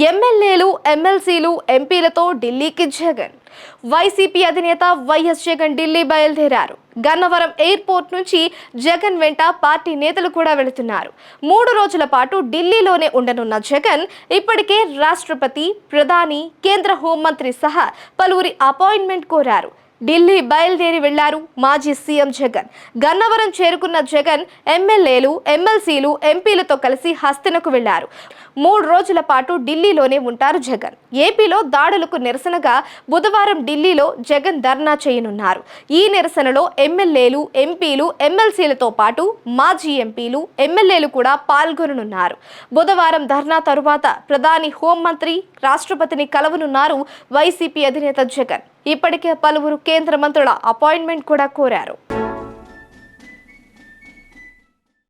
ఎమ్మెల్యేలు, ఎమ్మెల్సీలు, ఎంపీలతో ఢిల్లీకి జగన్. వైసీపీ అధినేత వైఎస్ జగన్ ఢిల్లీ బయలుదేరారు. గన్నవరం ఎయిర్పోర్ట్ నుంచి జగన్ వెంట పార్టీ నేతలు కూడా వెళుతున్నారు. 3 రోజుల పాటు ఢిల్లీలోనే ఉండనున్న జగన్ ఇప్పటికే రాష్ట్రపతి, ప్రధాని, కేంద్ర హోంమంత్రి సహా పలువురి అపాయింట్మెంట్ కోరారు. ఢిల్లీ బయలుదేరి వెళ్లారు మాజీ సీఎం జగన్. గన్నవరం చేరుకున్న జగన్ ఎమ్మెల్యేలు, ఎమ్మెల్సీలు, ఎంపీలతో కలిసి హస్తినకు వెళ్లారు. 3 రోజుల పాటు ఢిల్లీలోనే ఉంటారు జగన్. ఏపీలో దాడులకు నిరసనగా బుధవారం ఢిల్లీలో జగన్ ధర్నా చేయనున్నారు. ఈ నిరసనలో ఎమ్మెల్యేలు, ఎంపీలు, ఎమ్మెల్సీలతో పాటు మాజీ ఎంపీలు, ఎమ్మెల్యేలు కూడా పాల్గొననున్నారు. బుధవారం ధర్నా తరువాత ప్రధాని, హోంమంత్రి, రాష్ట్రపతిని కలవనున్నారు వైసీపీ అధినేత జగన్. ఇప్పటికే పలువురు కేంద్ర మంత్రుల అపాయింట్మెంట్ కూడా కోరారు.